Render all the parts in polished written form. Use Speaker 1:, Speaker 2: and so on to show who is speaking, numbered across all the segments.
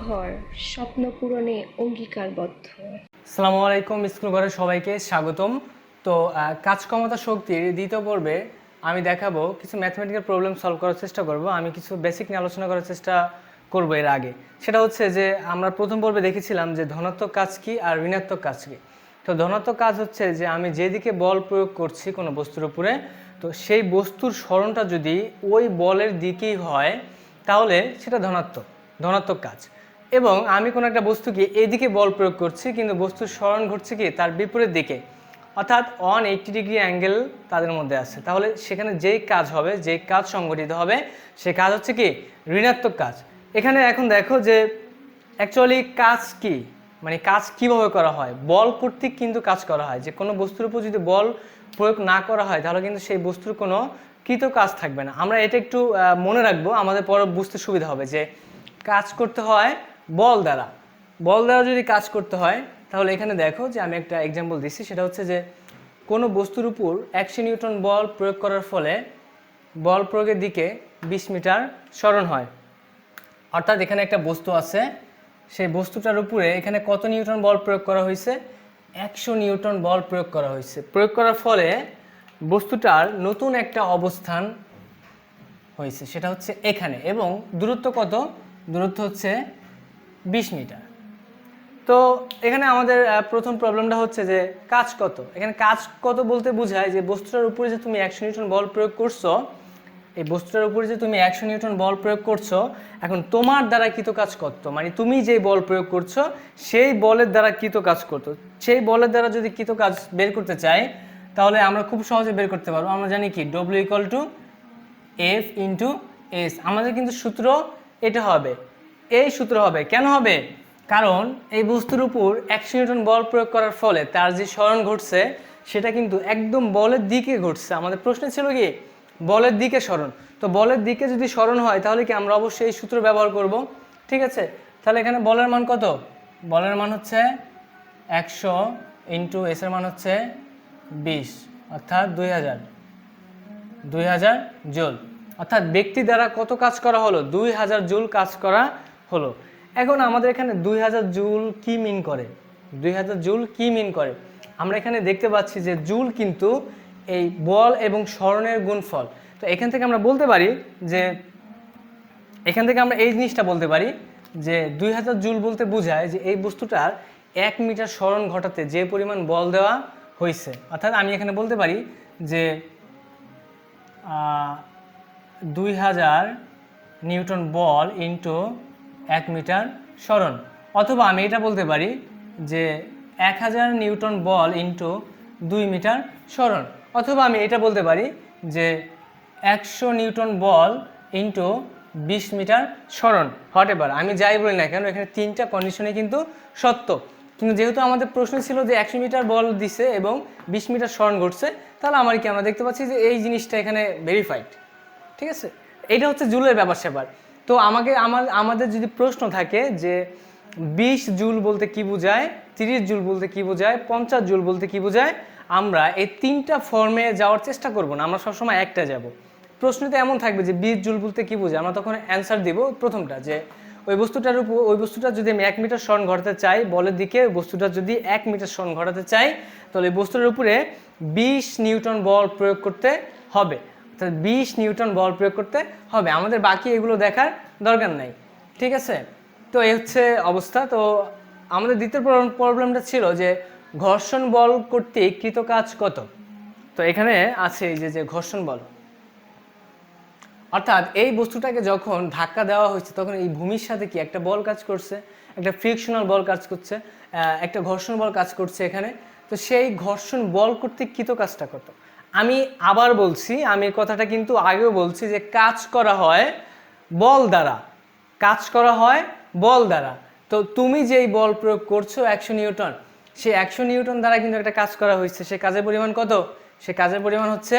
Speaker 1: ঘর স্বপ্ন পূরণে অঙ্গীকারবদ্ধ।
Speaker 2: আসসালামু আলাইকুম, স্কুল ঘরের সবাইকে স্বাগতম। তো কাজ ক্ষমতা শক্তির দ্বিতীয় পর্বে আমি দেখাবো কিছু ম্যাথমেটিক্যাল প্রবলেম সলভ করার চেষ্টা করব। আমি কিছু বেসিক নিয়ে আলোচনা করার চেষ্টা করব। এর আগে সেটা হচ্ছে যে আমরা প্রথম পর্বে দেখেছিলাম যে ধনাত্মক কাজ কি আর ঋণাত্মক কাজ কি। তো ধনাত্মক কাজ হচ্ছে যে আমি যেদিকে বল প্রয়োগ করছি কোনো বস্তুর উপরে, তো সেই বস্তুর সরণটা যদি ওই বলের দিকেই হয় তাহলে সেটা ধনাত্মক কাজ। এবং আমি কোনো একটা বস্তুকে এদিকে বল প্রয়োগ করছি কিন্তু বস্তুর সরণ ঘটছে কি তার বিপরীত দিকে, অর্থাৎ 180 ডিগ্রি অ্যাঙ্গেল তাদের মধ্যে আছে, তাহলে সেখানে যেই কাজ হবে, যেই কাজ সংঘটিত হবে সে কাজ হচ্ছে কি ঋণাত্মক কাজ। এখানে এখন দেখো যে অ্যাকচুয়ালি কাজ কি, মানে কাজ কিভাবে করা হয়, বল কর্তৃক কিন্তু কাজ করা হয়। যে কোনো বস্তুর উপর যদি বল প্রয়োগ না করা হয় তাহলে কিন্তু সেই বস্তুর কোনো কৃত কাজ থাকবে না। আমরা এটা একটু মনে রাখবো, আমাদের পরে বুঝতে সুবিধা হবে যে কাজ করতে হয় বল দ্বারা যদি কাজ করতে হয় তাহলে এখানে দেখো যে আমি একটা এক্সাম্পল দিচ্ছি। সেটা হচ্ছে যে কোনো বস্তুর উপর 100 নিউটন বল প্রয়োগ করার ফলে বল প্রয়োগের দিকে 20 মিটার সরণ হয়। অর্থাৎ এখানে একটা বস্তু আছে, সেই বস্তুটার উপরে এখানে কত নিউটন বল প্রয়োগ করা হয়েছে? 100 নিউটন বল প্রয়োগ করা হয়েছে। প্রয়োগ করার ফলে বস্তুটার নতুন একটা অবস্থান হয়েছে, সেটা হচ্ছে এখানে। এবং দূরত্ব কত? দূরত্ব হচ্ছে 20 মিটার। তো এখানে আমাদের প্রথম প্রবলেমটা হচ্ছে যে কাজ কত। এখানে কাজ কত বলতে বোঝায় যে বস্তুটার উপরে যে তুমি 100 নিউটন বল প্রয়োগ করছো, এই বস্তুটার উপরে যে তুমি 100 নিউটন বল প্রয়োগ করছো, এখন তোমার দ্বারা কৃত কাজ কত, মানে তুমি যেই বল প্রয়োগ করছো সেই বলের দ্বারা কৃত কাজ করতো। সেই বলের দ্বারা যদি কৃত কাজ বের করতে চাই তাহলে আমরা খুব সহজে বের করতে পারবো। আমরা জানি কি W = F × S। আমাদের কিন্তু সূত্র এটা হবে, এই সূত্র হবে। কেন হবে? কারণ এই বস্তুর উপর 100 নিউটন বল প্রয়োগ করার ফলে তার যে সরণ ঘটছে সেটা কিন্তু একদম বলের দিকে ঘটছে। আমাদের প্রশ্ন ছিল কি বলের দিকে সরণ। তো বলের দিকে যদি সরণ হয় তাহলে কি আমরা অবশ্যই এই সূত্র ব্যবহার করব। ঠিক আছে, তাহলে এখানে বলের মান কত? বলের মান হচ্ছে 100 × S এর মান হচ্ছে 20, অর্থাৎ 2000 জুল। অর্থাৎ ব্যক্তি দ্বারা কত কাজ করা হলো? 2000 জুল কাজ করা হলো। এখন আমাদের এখানে 2000 জুল কি মিন করে? 2000 জুল কি মিন করে? আমরা এখানে দেখতে পাচ্ছি যে জুল কিন্তু এই বল এবং সরণের গুণফল। তো এখান থেকে আমরা বলতে পারি যে আমরা এই জিনিসটা বলতে পারি যে 2000 জুল বলতে বোঝায় যে এই বস্তুটার 1 মিটার সরণ ঘটাতে যে পরিমাণ বল দেওয়া হয়েছে। অর্থাৎ আমি এখানে বলতে পারি যে 2000 নিউটন বল ইন্টু 1 মিটার সরণ। অথবা আমি এটা বলতে পারি যে 1000 নিউটন বল ইন্টু 2 মিটার সরণ। অথবা আমি এটা বলতে পারি যে 100 নিউটন বল ইন্টু 20 মিটার সরণ। হোয়াটএভার আমি যাই বলি না কেন, এখানে তিনটা কন্ডিশনে কিন্তু সত্য। কিন্তু যেহেতু আমাদের প্রশ্ন ছিল যে 100 মিটার বল দিছে এবং 20 মিটার সরণ ঘটছে, তাহলে আমরা দেখতে পাচ্ছি যে এই জিনিসটা এখানে ভেরিফাইড। ঠিক আছে, এটা হচ্ছে জুলের ব্যাপার স্যাপার। তো আমাদের যদি প্রশ্ন থাকে যে 20 জুল বলতে কি বোঝায়, 30 জুল বলতে কি বোঝায়, 50 জুল বলতে কি বোঝায়, আমরা এই তিনটা ফর্মে যাওয়ার চেষ্টা করব না, আমরা সবসময় একটা যাব। প্রশ্নতে এমন থাকবে যে 20 জুল বলতে কি বোঝায়, আমরা তখন অ্যান্সার দিব প্রথমটা যে ওই বস্তুটা যদি আমি 1 মিটার সরণ ঘটাতে চাই বলের দিকে, বস্তুটা যদি 1 মিটার সরণ ঘটাতে চাই তাহলে এই বস্তুটার উপরে 20 নিউটন বল প্রয়োগ করতে হবে। অর্থাৎ 20 নিউটন বল প্রয়োগ করতে হবে। আমাদের বাকি এগুলো দেখার দরকার নাই। ঠিক আছে, তো এই হচ্ছে অবস্থা। তো আমাদের দ্বিতীয় প্রবলেমটা ছিল যে ঘর্ষণ বল কর্তৃক কৃত কাজ কত। তো এখানে আছে এই যে ঘর্ষণ বল, অর্থাৎ এই বস্তুটাকে যখন ধাক্কা দেওয়া হয়েছে তখন এই ভূমির সাথে কি একটা বল কাজ করছে, একটা ফ্রিকশনাল বল কাজ করছে, একটা ঘর্ষণ বল কাজ করছে এখানে। তো সেই ঘর্ষণ বল কর্তৃক কৃত কাজটা কত? আমি আবার বলছি, আমি কথাটা কিন্তু আগেও বলছি যে কাজ করা হয় বল দ্বারা, তো তুমি যেই বল প্রয়োগ করছো 100 নিউটন, সেই 100 নিউটন দ্বারা কিন্তু একটা কাজ করা হয়েছে। সে কাজের পরিমাণ কত? সে কাজের পরিমাণ হচ্ছে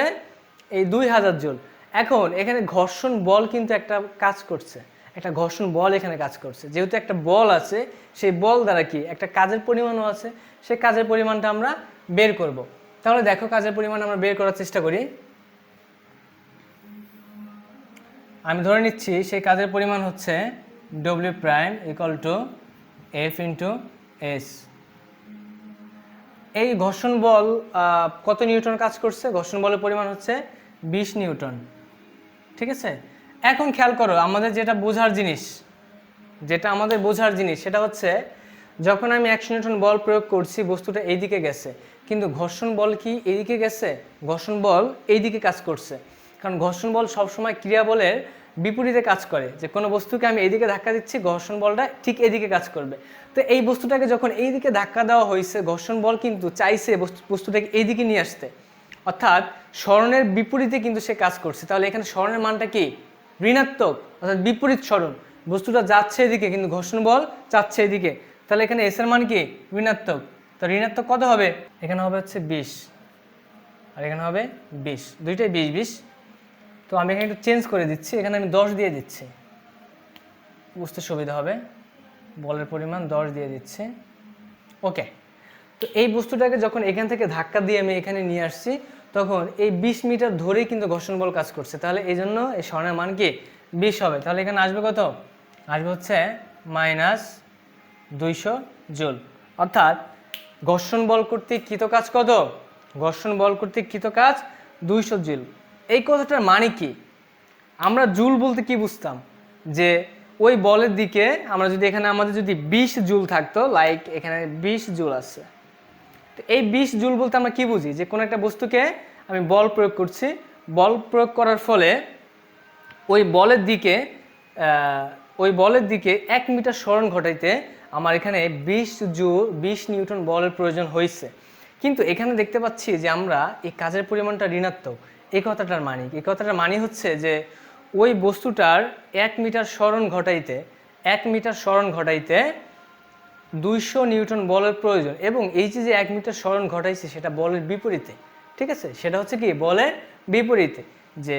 Speaker 2: এই 2000 জুল। এখন এখানে ঘর্ষণ বল কিন্তু একটা কাজ করছে, একটা ঘর্ষণ বল এখানে কাজ করছে। যেহেতু একটা বল আছে, সেই বল দ্বারা কি একটা কাজের পরিমাণও আছে, সেই কাজের পরিমাণটা আমরা বের করব। তাহলে দেখো কাজের পরিমাণ আমরা বের করার চেষ্টা করি। আমি ধরে নিচ্ছি সেই কাজের পরিমাণ হচ্ছে W prime equal to F into S. এই ঘর্ষণ বল কত নিউটন কাজ করছে? ঘর্ষণ বলের পরিমাণ হচ্ছে 20 নিউটন। ঠিক আছে, এখন খেয়াল করো আমাদের যেটা বোঝার জিনিস, সেটা হচ্ছে যখন আমি 100 নিউটন বল প্রয়োগ করছি বস্তুটা এইদিকে গেছে, কিন্তু ঘর্ষণ বল কি এইদিকে গেছে? ঘর্ষণ বল এইদিকে কাজ করছে, কারণ ঘর্ষণ বল সবসময় ক্রিয়া বলের বিপরীতে কাজ করে। যে কোনো বস্তুকে আমি এইদিকে ধাক্কা দিচ্ছি, ঘর্ষণ বলটা ঠিক এইদিকে কাজ করবে। তো এই বস্তুটাকে যখন এইদিকে ধাক্কা দেওয়া হয়েছে, ঘর্ষণ বল কিন্তু চাইছে বস্তুটাকে এইদিকে নিয়ে আসতে, অর্থাৎ স্মরণের বিপরীতে কিন্তু সে কাজ করছে। তাহলে এখানে স্মরণের মানটা কি? ঋণাত্মক, অর্থাৎ বিপরীত স্মরণ। বস্তুটা যাচ্ছে এদিকে কিন্তু ঘর্ষণ বল চাচ্ছে এদিকে, তাহলে এখানে এস এর মান কি? ঋণাত্মক। তো ঋণাত্মক কত হবে? এখানে হবে হচ্ছে 20, আর এখানে হবে 20, দুইটাই 20 20। তো আমি এখানে একটু চেঞ্জ করে দিচ্ছি, এখানে আমি 10 দিয়ে দিচ্ছি, বুঝতে সুবিধা হবে। বলের পরিমাণ 10 দিয়ে দিচ্ছি। ওকে, তো এই বস্তুটাকে যখন এখান থেকে ধাক্কা দিয়ে আমি এখানে নিয়ে আসছি, তখন এই 20 মিটার ধরেই কিন্তু ঘর্ষণ বল কাজ করছে। তাহলে এই জন্য এই স্মরণের মান কি? 20 হবে। তাহলে এখানে আসবে কত? আসবে হচ্ছে -200 জুল। অর্থাৎ ঘর্ষণ বল কর্তৃক কৃত কাজ কত? ঘর্ষণ বল কর্তৃক কৃত কাজ 200 জুল। এই কথাটার মানে কি? আমরা জুল বলতে কি বুঝতাম? যে ওই বলের দিকে আমরা যদি এখানে আমাদের যদি 20 জুল থাকতো, লাইক এখানে 20 জুল আছে, তো এই 20 জুল বলতে আমরা কি বুঝি? যে কোনো একটা বস্তুকে আমি বল প্রয়োগ করছি, বল প্রয়োগ করার ফলে ওই বলের দিকে 1 মিটার সরণ ঘটাইতে আমার এখানে 20 নিউটন বলের প্রয়োজন হয়েছে। কিন্তু এখানে দেখতে পাচ্ছি যে আমরা এই কাজের পরিমাণটা ঋণাত্মক। এই কথাটার মানে হচ্ছে যে ওই বস্তুটার 1 মিটার সরণ ঘটাইতে 200 নিউটন বলের প্রয়োজন, এবং এই যে 1 মিটার সরণ ঘটাইছে সেটা বলের বিপরীতে। ঠিক আছে, সেটা হচ্ছে কি? বলের বিপরীতে। যে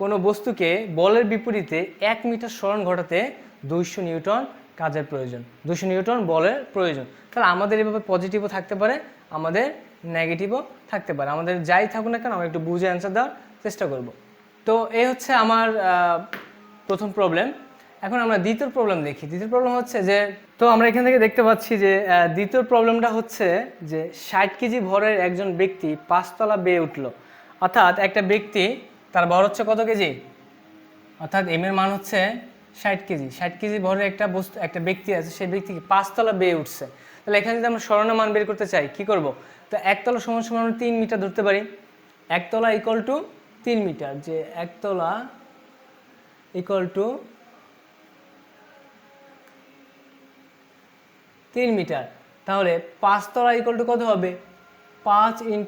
Speaker 2: কোনো বস্তুকে বলের বিপরীতে 1 মিটার সরণ ঘটাতে 200 নিউটন কাজের প্রয়োজন, 200 নিউটন বলের প্রয়োজন। তাহলে আমাদের এভাবে পজিটিভও থাকতে পারে, আমাদের নেগেটিভও থাকতে পারে। আমাদের যাই থাকুক না কেন আমরা একটু বুঝে অ্যান্সার দেওয়ার চেষ্টা করব। তো এই হচ্ছে আমার প্রথম প্রবলেম। এখন আমরা দ্বিতীয় প্রবলেম দেখি। দ্বিতীয় প্রবলেম হচ্ছে যে, তো আমরা এখান থেকে দেখতে পাচ্ছি যে দ্বিতীয় প্রবলেমটা হচ্ছে যে 60 কেজি ভরের একজন ব্যক্তি 5 তলা বেয়ে উঠলো। অর্থাৎ একটা ব্যক্তি, তার ভর হচ্ছে কত কেজি? অর্থাৎ এম এর মান হচ্ছে 60 কেজি। 60 কেজি ভরের একটা ব্যক্তি আছে, সেই ব্যক্তিকে 5 তলা বেয়ে উঠছে। তাহলে এখানে যদি আমরা স্মরণের মান বের করতে চাই, কি করব? তো একতলা সমান আমরা 3 মিটার ধরতে পারি। একতলা ইকুয়াল টু 3 মিটার, যে একতলা ইকুয়াল টু 3 মিটার। তাহলে 5 তলা ইকুয়াল টু কত হবে? 5 ×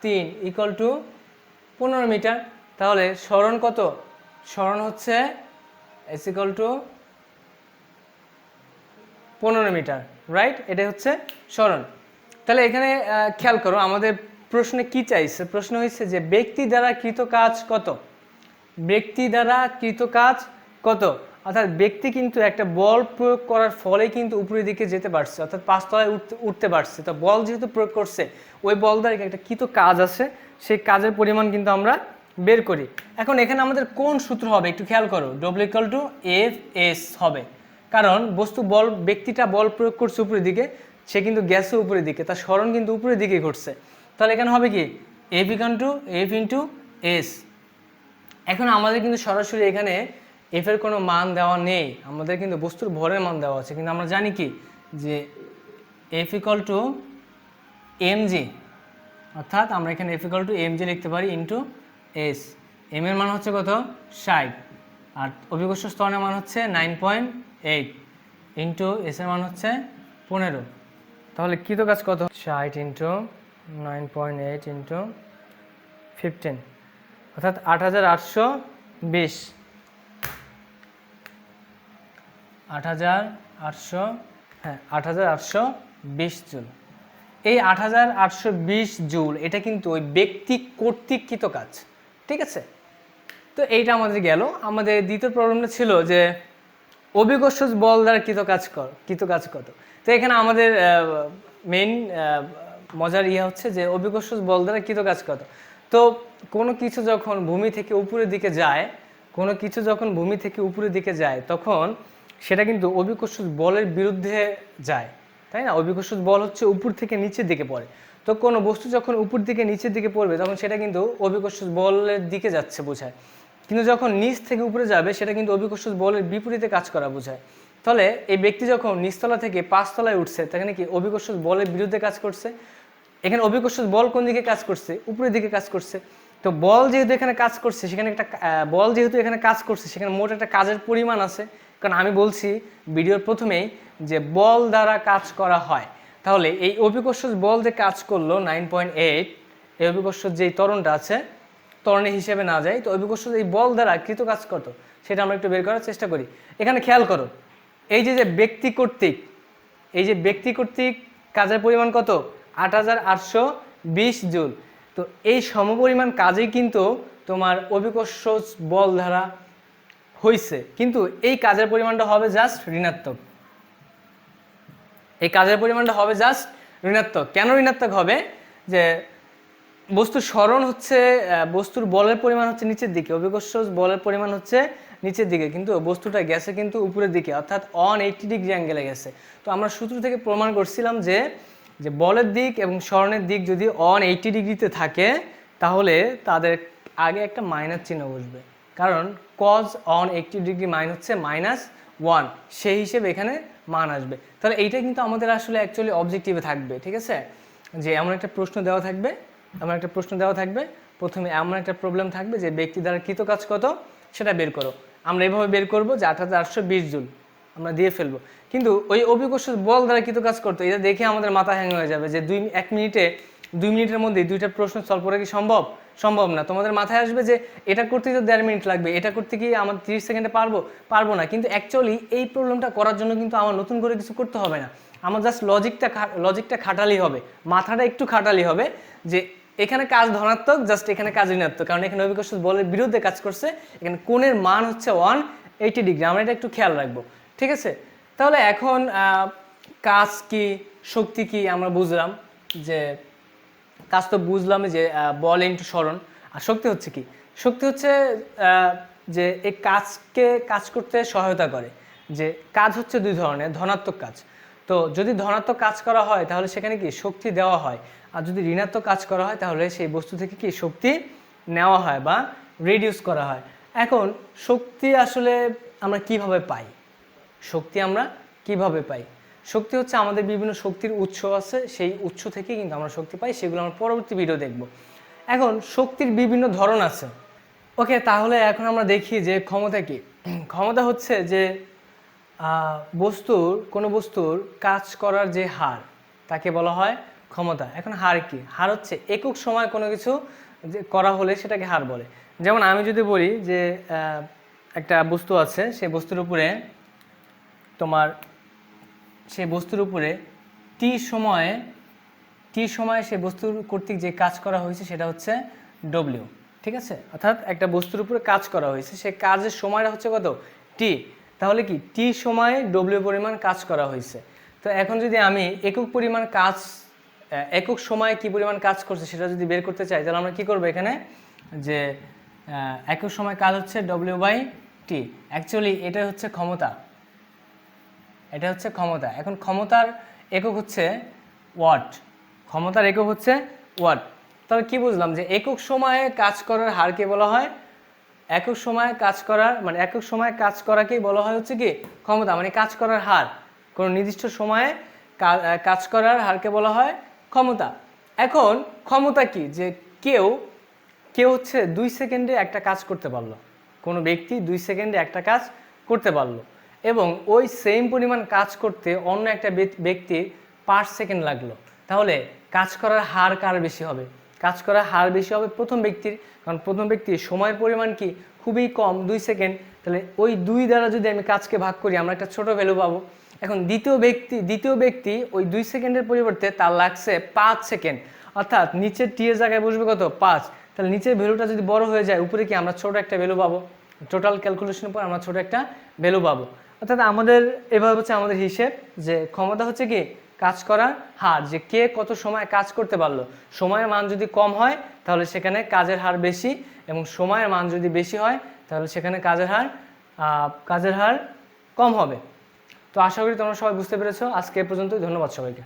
Speaker 2: 3 ইকুয়াল টু 15 মিটার। তাহলে স্মরণ কত? স্মরণ হচ্ছে s equal to 15 metre, right? এটা হচ্ছে স্মরণ। তাহলে এখানে খেয়াল করো আমাদের প্রশ্নে কি চাইছে? প্রশ্ন হয়েছে যে ব্যক্তি দ্বারা কৃত কাজ কত? ব্যক্তি দ্বারা কৃত কাজ কত? অর্থাৎ ব্যক্তি কিন্তু একটা বল প্রয়োগ করার ফলে কিন্তু উপরের দিকে যেতে পারছে, অর্থাৎ 5 তলায় উঠতে পারছে। তো বল যেহেতু প্রয়োগ করছে, ওই বল দ্বারা একটা কৃত কাজ আছে, সেই কাজের পরিমাণ কিন্তু আমরা বের করি। এখন এখানে আমাদের কোন সূত্র হবে একটু খেয়াল করো। W equal to F S হবে, কারণ ব্যক্তিটা বল প্রয়োগ করছে উপরের দিকে, সে কিন্তু গেছে উপরের দিকে, তার স্মরণ কিন্তু উপরের দিকে ঘটছে। তাহলে এখানে হবে কি? F equal to F into S. এখন আমাদের কিন্তু সরাসরি এখানে এফ এর কোনো মান দেওয়া নেই, আমাদের কিন্তু বস্তুর ভরের মান দেওয়া আছে। কিন্তু আমরা জানি কি যে এফ ইকুয়াল টু এমজি, অর্থাৎ আমরা এখানে এফ ইকুয়াল টু এমজি লিখতে পারি ইন্টু এস। এম এর মান হচ্ছে কত? 60, আর অভিকর্ষ স্তরণের মান হচ্ছে 9.8 ইন্টু এস এর মান হচ্ছে 15। তাহলে কৃত কাজ কত? 60 ইন্টু 9.8 ইন্টু 15, অর্থাৎ 8820। 8820 জুল। এই 8820 জুল এটা কিন্তু ওই ব্যক্তি কর্তৃক কৃত কাজ। ঠিক আছে, তো এইটা আমাদের গেল। আমাদের দ্বিতীয় প্রবলেমটা ছিল যে অভিকর্ষ বল দ্বারা কৃত কাজ কত। তো এখানে আমাদের মেইন মজার হচ্ছে যে অভিকর্ষ বল দ্বারা কৃত কাজ কত। তো কোনো কিছু যখন ভূমি থেকে উপরের দিকে যায়, কোনো কিছু যখন ভূমি থেকে উপরের দিকে যায় তখন সেটা কিন্তু অভিকর্ষজ বলের বিরুদ্ধে যায়, তাই না? অভিকর্ষজ বল হচ্ছে উপর থেকে নিচের দিকে পড়ে। তো কোনো বস্তু যখন উপর দিকে নিচের দিকে পড়বে তখন সেটা কিন্তু অভিকর্ষজ বলের দিকে যাচ্ছে বোঝায়, কিন্তু যখন নিচ থেকে উপরে যাবে সেটা কিন্তু অভিকর্ষজ বলের বিপরীতে কাজ করা বোঝায়। তাহলে এই ব্যক্তি যখন নিচতলা থেকে 5 তলায় উঠছে তাখানে কি অভিকর্ষজ বলের বিরুদ্ধে কাজ করছে। এখানে অভিকর্ষজ বল কোন দিকে কাজ করছে? উপরের দিকে কাজ করছে। তো বল যেহেতু এখানে কাজ করছে সেখানে একটা বল যেহেতু এখানে কাজ করছে সেখানে মোট একটা কাজের পরিমাণ আছে, কারণ আমি বলছি ভিডিওর প্রথমেই যে বল দ্বারা কাজ করা হয়। তাহলে এই অভিকর্ষজ বল যে কাজ করলো 9.8, এই অভিকর্ষজ যেই ত্বরণটা আছে ত্বরণের হিসেবে না যায়, তো অভিকর্ষজ এই বল দ্বারা কৃত কাজ কত সেটা আমরা একটু বের করার চেষ্টা করি। এখানে খেয়াল করো, এই যে ব্যক্তি কর্তৃক কাজের পরিমাণ কত? 8820 জুল। তো এই সমপরিমাণ কাজেই কিন্তু তোমার অভিকর্ষজ বল দ্বারা হয়েছে, কিন্তু এই কাজের পরিমাণটা হবে জাস্ট ঋণাত্মক। এই কাজের পরিমাণটা হবে জাস্ট ঋণাত্মক। কেন ঋণাত্মক হবে? যে বস্তুর সরণ হচ্ছে, বস্তুর বলের পরিমাণ হচ্ছে নিচের দিকে, অভিকর্ষজ বলের পরিমাণ হচ্ছে নিচের দিকে, কিন্তু বস্তুটা গেছে কিন্তু উপরের দিকে, অর্থাৎ 180 ডিগ্রি অ্যাঙ্গেলে গেছে। তো আমরা সূত্র থেকে প্রমাণ করছিলাম যে বলের দিক এবং সরণের দিক যদি 180 ডিগ্রিতে থাকে তাহলে তাদের আগে একটা মাইনাস চিহ্ন বসবে, কারণ cos 180 ডিগ্রি মান হচ্ছে -1, সেই হিসেবে এখানে মান আসবে। তাহলে এইটা কিন্তু আমাদের আসলে অ্যাকচুয়ালি অবজেক্টিভে থাকবে, ঠিক আছে? যে এমন একটা প্রশ্ন দেওয়া থাকবে, প্রথমে এমন একটা প্রবলেম থাকবে যে ব্যক্তি দ্বারা কৃত কাজ কত সেটা বের করো। আমরা এইভাবে বের করবো যে 8820 জুল আমরা দিয়ে ফেলবো, কিন্তু ওই অভিকর্ষজ বল দ্বারা কৃত কাজ করতো এটা দেখে আমাদের মাথা হ্যাং হয়ে যাবে যে 2 মিনিটের মধ্যে দুইটা প্রশ্ন সলভ করা কি সম্ভব না। তোমাদের মাথায় আসবে যে এটা করতে তো 1.5 মিনিট লাগবে, এটা করতে কি আমার 30 সেকেন্ডে পারবো না। কিন্তু অ্যাকচুয়ালি এই প্রবলেমটা করার জন্য কিন্তু আমার নতুন করে কিছু করতে হবে না, আমার জাস্ট লজিকটা খাটালি হবে, মাথাটা একটু খাটালি হবে যে এখানে কাজ ধনাত্মক, জাস্ট এখানে কাজ ঋণাত্মক, কারণ এখানে অভিকর্ষজ বলের বিরুদ্ধে কাজ করছে, এখানে কোণের মান হচ্ছে 180 ডিগ্রি। আমরা এটা একটু খেয়াল রাখবো, ঠিক আছে? তাহলে এখন কাজ কি শক্তি কি আমরা বুঝলাম, যে কাজ তো বুঝলাম যে বল ইনটু সরণ, আর শক্তি হচ্ছে কি? শক্তি হচ্ছে যে এই কাজকে কাজ করতে সহায়তা করে। যে কাজ হচ্ছে দুই ধরনের, ধনাত্মক কাজ। তো যদি ধনাত্মক কাজ করা হয় তাহলে সেখানে কি শক্তি দেওয়া হয়, আর যদি ঋণাত্মক কাজ করা হয় তাহলে সেই বস্তু থেকে কি শক্তি নেওয়া হয় বা রিডিউস করা হয়। এখন শক্তি আসলে আমরা কিভাবে পাই? শক্তি হচ্ছে আমাদের বিভিন্ন শক্তির উৎস আছে, সেই উৎস থেকে কিন্তু আমরা শক্তি পাই, সেগুলো আমরা পরবর্তী ভিডিও দেখব। এখন শক্তির বিভিন্ন ধরন আছে। ওকে, তাহলে এখন আমরা দেখি যে ক্ষমতা কি। ক্ষমতা হচ্ছে যে কোনো বস্তুর কাজ করার যে হার তাকে বলা হয় ক্ষমতা। এখন হার কি? হার হচ্ছে একক সময় কোনো কিছু যে করা হলে সেটাকে হার বলে। যেমন আমি যদি বলি যে একটা বস্তু আছে, সেই বস্তুর উপরে টি সময়ে সেই বস্তুর কর্তৃক যে কাজ করা হয়েছে সেটা হচ্ছে ডব্লিউ, ঠিক আছে? অর্থাৎ একটা বস্তুর উপরে কাজ করা হয়েছে, সেই কাজের সময়টা হচ্ছে কত? টি। তাহলে কি টি সময়ে ডব্লিউ পরিমাণ কাজ করা হয়েছে। তো এখন যদি আমি একক সময়ে কি পরিমাণ কাজ করছে সেটা যদি বের করতে চাই তাহলে আমরা কি করব? এখানে যে একক সময় কাজ হচ্ছে W/T, অ্যাকচুয়ালি এটা হচ্ছে ক্ষমতা, এখন ক্ষমতার একক হচ্ছে ওয়াট, তাহলে কি বুঝলাম? যে একক সময়ে কাজ করার হারকে বলা হয়, একক সময়ে কাজ করাকেই বলা হয় হচ্ছে কি ক্ষমতা, মানে কাজ করার হার। কোনো নির্দিষ্ট সময়ে কাজ করার হারকে বলা হয় ক্ষমতা। এখন ক্ষমতা কি? যে কেউ হচ্ছে 2 সেকেন্ডে একটা কাজ করতে পারলো, কোনো ব্যক্তি 2 সেকেন্ডে একটা কাজ করতে পারলো, এবং ওই সেম পরিমাণ কাজ করতে অন্য একটা ব্যক্তির 5 সেকেন্ড লাগলো। তাহলে কাজ করার হার কার বেশি হবে? কাজ করার হার বেশি হবে প্রথম ব্যক্তির, কারণ প্রথম ব্যক্তির সময়ের পরিমাণ কি খুবই কম, 2 সেকেন্ড। তাহলে ওই 2 দ্বারা যদি আমি কাজকে ভাগ করি আমরা একটা ছোট ভ্যালু পাবো। এখন দ্বিতীয় ব্যক্তি ওই 2 সেকেন্ডের পরিবর্তে তার লাগছে 5 সেকেন্ড, অর্থাৎ নিচের টি এর জায়গায় বসবে কত? 5। তাহলে নিচের ভ্যালুটা যদি বড় হয়ে যায় উপরে কি আমরা ছোট একটা ভ্যালু পাবো, টোটাল ক্যালকুলেশনের পর আমরা ছোট একটা ভ্যালু পাবো। অর্থাৎ এভাবে হচ্ছে আমাদের হিসেব যে ক্ষমতা হচ্ছে কি কাজ করার হার, যে কে কত সময় কাজ করতে পারলো। সময়ের মান যদি কম হয় তাহলে সেখানে কাজের হার বেশি, এবং সময়ের মান যদি বেশি হয় তাহলে সেখানে কাজের হার কম হবে। তো আশা করি তোমরা সবাই বুঝতে পেরেছো। আজকে এ পর্যন্তই, ধন্যবাদ সবাইকে।